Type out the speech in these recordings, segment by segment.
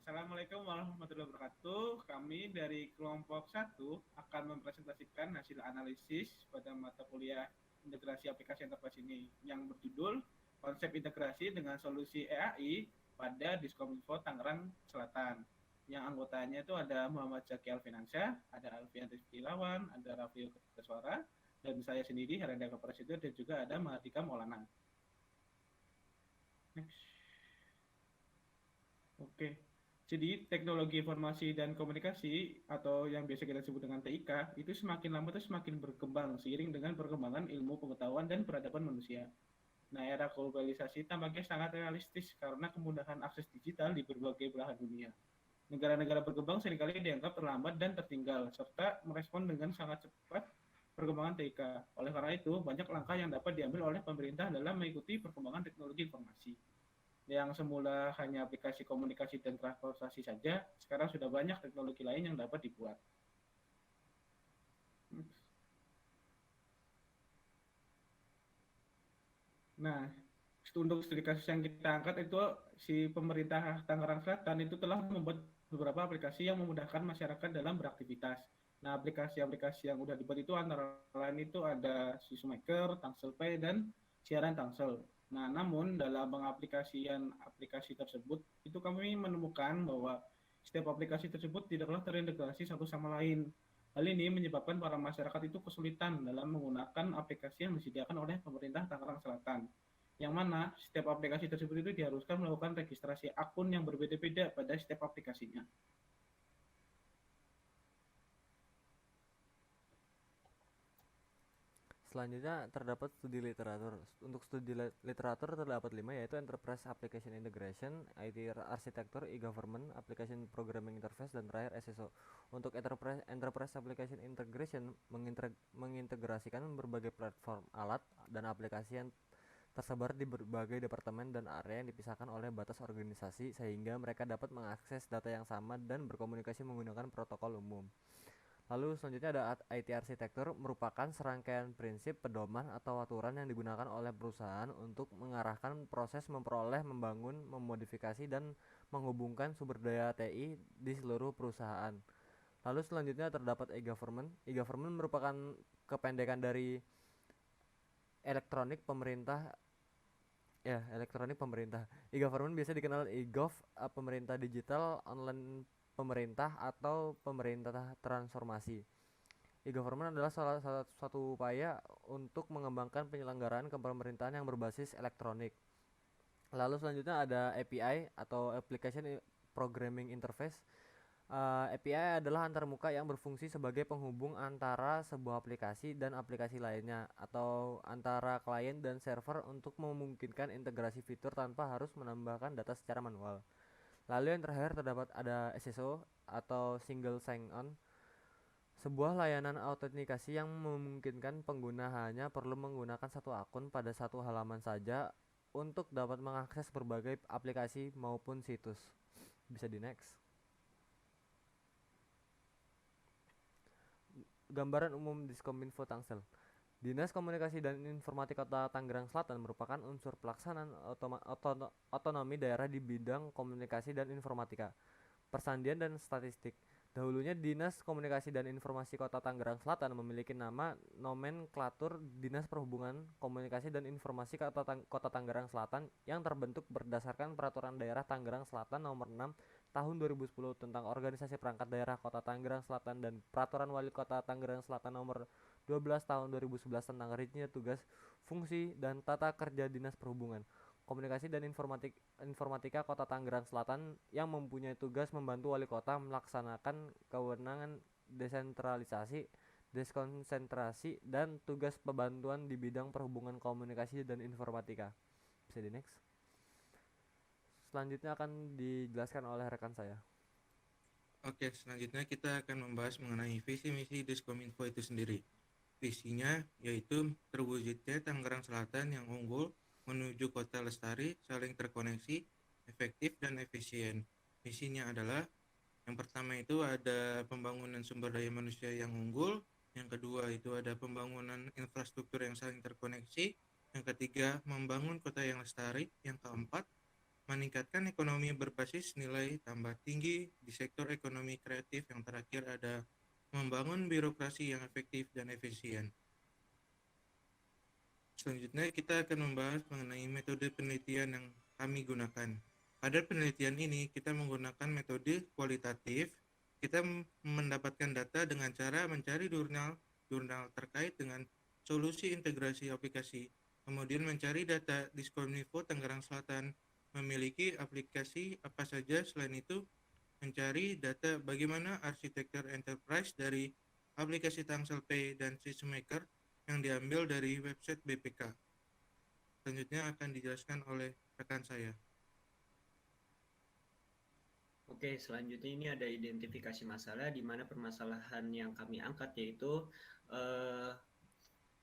Assalamualaikum warahmatullahi wabarakatuh. Kami dari kelompok 1 akan mempresentasikan hasil analisis pada mata kuliah integrasi aplikasi enterprise ini yang berjudul konsep integrasi dengan solusi EAI pada Diskominfo Tangerang Selatan. Yang anggotanya itu ada Muhammad Zaki Alfinansyah, ada Alfian Rizky Lawan, ada Raffiul Kertaswara, dan saya sendiri Herenda Presiden dan juga ada Mahardika Maulana. Next. Oke. Jadi teknologi informasi dan komunikasi atau yang biasa kita sebut dengan TIK itu semakin lama itu semakin berkembang seiring dengan perkembangan ilmu pengetahuan dan peradaban manusia. Nah, era globalisasi tampaknya sangat realistis karena kemudahan akses digital di berbagai belahan dunia. Negara-negara berkembang seringkali dianggap terlambat dan tertinggal, serta merespon dengan sangat cepat perkembangan TIK. Oleh karena itu, banyak langkah yang dapat diambil oleh pemerintah dalam mengikuti perkembangan teknologi informasi. Yang semula hanya aplikasi komunikasi dan transportasi saja, sekarang sudah banyak teknologi lain yang dapat dibuat. Nah, untuk studi kasus yang kita angkat itu si pemerintah Tangerang Selatan itu telah membuat beberapa aplikasi yang memudahkan masyarakat dalam beraktivitas. Nah, aplikasi-aplikasi yang sudah dibuat itu antara lain itu ada Sismaker, Tangsel Pay, dan siaran Tangsel. Nah, namun dalam pengaplikasian aplikasi tersebut, itu kami menemukan bahwa setiap aplikasi tersebut tidaklah terintegrasi satu sama lain. Hal ini menyebabkan para masyarakat itu kesulitan dalam menggunakan aplikasi yang disediakan oleh pemerintah Tangerang Selatan. Yang mana setiap aplikasi tersebut itu diharuskan melakukan registrasi akun yang berbeda-beda pada setiap aplikasinya. Selanjutnya terdapat studi literatur. Untuk studi literatur terdapat 5, yaitu Enterprise Application Integration, IT Architecture, E-Government, Application Programming Interface, dan terakhir SSO. Untuk Enterprise Application Integration mengintegrasikan berbagai platform alat dan aplikasi yang tersebar di berbagai departemen dan area yang dipisahkan oleh batas organisasi sehingga mereka dapat mengakses data yang sama dan berkomunikasi menggunakan protokol umum. Lalu selanjutnya ada IT arsitektur, merupakan serangkaian prinsip, pedoman, atau aturan yang digunakan oleh perusahaan untuk mengarahkan proses memperoleh, membangun, memodifikasi, dan menghubungkan sumber daya TI di seluruh perusahaan. Lalu selanjutnya terdapat e-government. E-government merupakan kependekan dari elektronik pemerintah. Elektronik pemerintah. E-government biasa dikenal e-gov, pemerintah digital, online pemerintah, atau pemerintah transformasi. E-government adalah salah satu upaya untuk mengembangkan penyelenggaraan kepemerintahan yang berbasis elektronik. Lalu selanjutnya ada API atau Application Programming Interface. API adalah antarmuka yang berfungsi sebagai penghubung antara sebuah aplikasi dan aplikasi lainnya atau antara klien dan server untuk memungkinkan integrasi fitur tanpa harus menambahkan data secara manual. Lalu yang terakhir terdapat ada SSO atau Single Sign-On, sebuah layanan autentikasi yang memungkinkan pengguna hanya perlu menggunakan satu akun pada satu halaman saja untuk dapat mengakses berbagai aplikasi maupun situs. Bisa di next. Gambaran umum Diskominfo Tangsel. Dinas Komunikasi dan Informatika Kota Tangerang Selatan merupakan unsur pelaksanaan otonomi daerah di bidang komunikasi dan informatika, persandian dan statistik. Dahulunya Dinas Komunikasi dan Informasi Kota Tangerang Selatan memiliki nama nomenklatur Dinas Perhubungan Komunikasi dan Informasi Kota Tangerang Selatan yang terbentuk berdasarkan Peraturan Daerah Tangerang Selatan Nomor 6 Tahun 2010 tentang Organisasi Perangkat Daerah Kota Tangerang Selatan dan Peraturan Wali Kota Tangerang Selatan Nomor 12 Tahun 2011 tentang rincian tugas, fungsi, dan tata kerja Dinas Perhubungan Komunikasi dan Informatika Kota Tangerang Selatan yang mempunyai tugas membantu wali kota melaksanakan kewenangan desentralisasi, deskonsentrasi, dan tugas pembantuan di bidang perhubungan komunikasi dan informatika. Bisa di next. Selanjutnya akan dijelaskan oleh rekan saya. Oke, selanjutnya kita akan membahas mengenai visi misi Diskominfo itu sendiri. Visinya yaitu terwujudnya Tangerang Selatan yang unggul menuju kota lestari, saling terkoneksi, efektif, dan efisien. Misinya adalah yang pertama itu ada pembangunan sumber daya manusia yang unggul, yang kedua itu ada pembangunan infrastruktur yang saling terkoneksi, yang ketiga membangun kota yang lestari, yang keempat meningkatkan ekonomi berbasis nilai tambah tinggi di sektor ekonomi kreatif. Yang terakhir ada membangun birokrasi yang efektif dan efisien. Selanjutnya kita akan membahas mengenai metode penelitian yang kami gunakan. Pada penelitian ini kita menggunakan metode kualitatif. Kita mendapatkan data dengan cara mencari jurnal terkait dengan solusi integrasi aplikasi, kemudian mencari data. Diskominfo Tangerang Selatan memiliki aplikasi apa saja. Selain itu, mencari data bagaimana arsitektur enterprise dari aplikasi Tangsel Pay dan SysMaker yang diambil dari website BPK. Selanjutnya akan dijelaskan oleh rekan saya. Oke, selanjutnya ini ada identifikasi masalah, di mana permasalahan yang kami angkat yaitu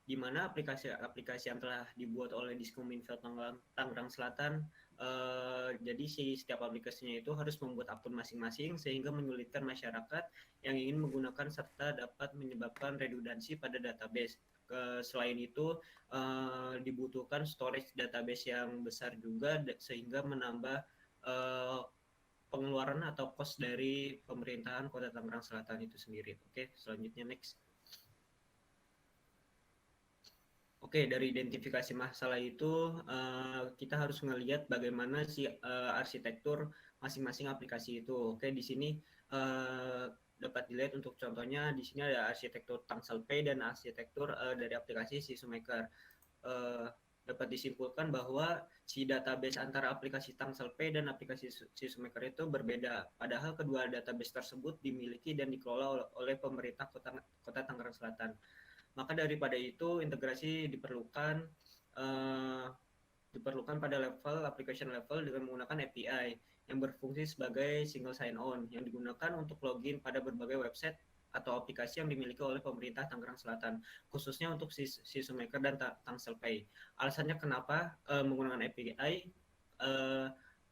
di mana aplikasi yang telah dibuat oleh Diskominfo Tangerang Selatan, jadi setiap aplikasinya itu harus membuat akun masing-masing sehingga menyulitkan masyarakat yang ingin menggunakan serta dapat menyebabkan redundansi pada database. Selain itu dibutuhkan storage database yang besar juga sehingga menambah pengeluaran atau cost dari pemerintahan Kota Tangerang Selatan itu sendiri. Oke, selanjutnya next. Oke, dari identifikasi masalah itu kita harus melihat bagaimana arsitektur masing-masing aplikasi itu. Oke, di sini dapat dilihat untuk contohnya di sini ada arsitektur Tangsel Pay dan arsitektur dari aplikasi SysMaker. Dapat disimpulkan bahwa si database antara aplikasi Tangsel Pay dan aplikasi SysMaker itu berbeda. Padahal kedua database tersebut dimiliki dan dikelola oleh pemerintah Kota Tangerang Selatan. Maka daripada itu integrasi diperlukan pada level application level dengan menggunakan API yang berfungsi sebagai single sign-on yang digunakan untuk login pada berbagai website atau aplikasi yang dimiliki oleh pemerintah Tangerang Selatan, khususnya untuk SysMaker dan Tangsel Pay. Alasannya kenapa menggunakan API?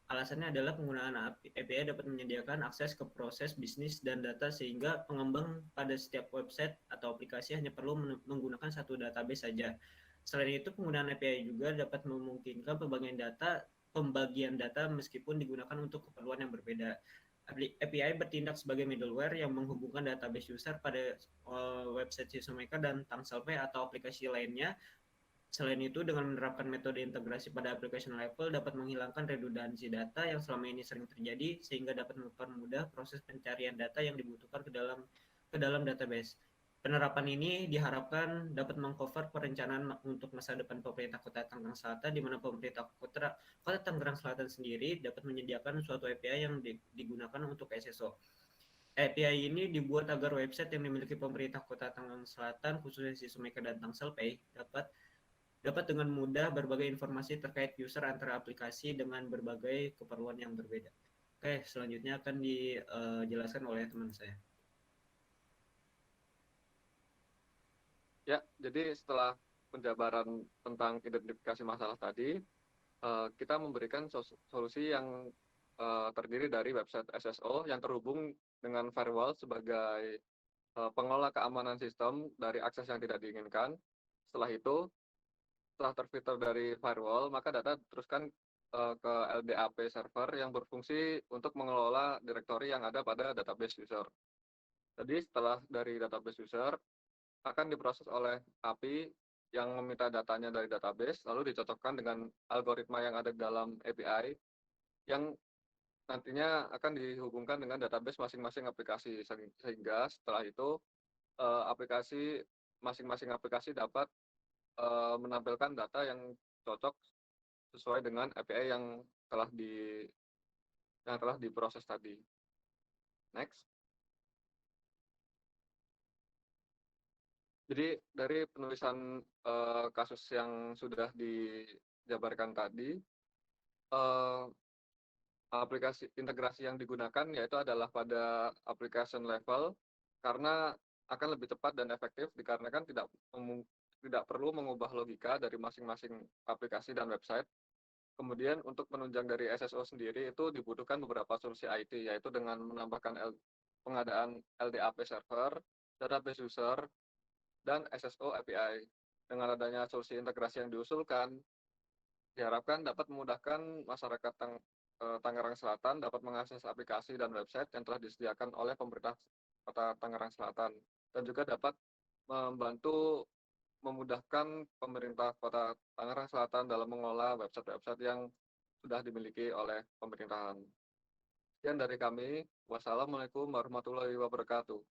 Alasannya adalah penggunaan API dapat menyediakan akses ke proses bisnis dan data sehingga pengembang pada setiap website atau aplikasi hanya perlu menggunakan satu database saja. Selain itu, penggunaan API juga dapat memungkinkan pembagian data meskipun digunakan untuk keperluan yang berbeda. API bertindak sebagai middleware yang menghubungkan database user pada website SysMaker dan Tangsel Pay atau aplikasi lainnya. Selain itu, dengan menerapkan metode integrasi pada application level dapat menghilangkan redundansi data yang selama ini sering terjadi sehingga dapat mempermudah proses pencarian data yang dibutuhkan ke dalam database. Penerapan ini diharapkan dapat mengcover perencanaan untuk masa depan pemerintah Kota Tangerang Selatan, di mana pemerintah Kota Tangerang Selatan sendiri dapat menyediakan suatu API yang digunakan untuk SSO. API ini dibuat agar website yang dimiliki pemerintah Kota Tangerang Selatan, khususnya SysMaker dan Tangsel Pay, dapat dengan mudah berbagai informasi terkait user antara aplikasi dengan berbagai keperluan yang berbeda. Oke, selanjutnya akan dijelaskan oleh teman saya. Ya, jadi setelah penjabaran tentang identifikasi masalah tadi, kita memberikan solusi yang terdiri dari website SSO yang terhubung dengan firewall sebagai pengelola keamanan sistem dari akses yang tidak diinginkan. Setelah itu, setelah terfilter dari firewall, maka data diteruskan ke LDAP server yang berfungsi untuk mengelola direktori yang ada pada database user. Jadi setelah dari database user, akan diproses oleh API yang meminta datanya dari database, lalu dicocokkan dengan algoritma yang ada dalam API, yang nantinya akan dihubungkan dengan database masing-masing aplikasi, sehingga setelah itu masing-masing aplikasi dapat menampilkan data yang cocok sesuai dengan API yang telah diproses tadi. Next. Jadi dari penulisan kasus yang sudah dijabarkan tadi, aplikasi integrasi yang digunakan yaitu adalah pada application level, karena akan lebih cepat dan efektif dikarenakan tidak perlu mengubah logika dari masing-masing aplikasi dan website. Kemudian untuk penunjang dari SSO sendiri itu dibutuhkan beberapa solusi IT, yaitu dengan menambahkan pengadaan LDAP server, database user, dan SSO API. Dengan adanya solusi integrasi yang diusulkan, diharapkan dapat memudahkan masyarakat Tangerang Selatan dapat mengakses aplikasi dan website yang telah disediakan oleh pemerintah Kota Tangerang Selatan, dan juga dapat membantu memudahkan pemerintah Kota Tangerang Selatan dalam mengelola website-website yang sudah dimiliki oleh pemerintahan. Sekian dari kami. Wassalamualaikum warahmatullahi wabarakatuh.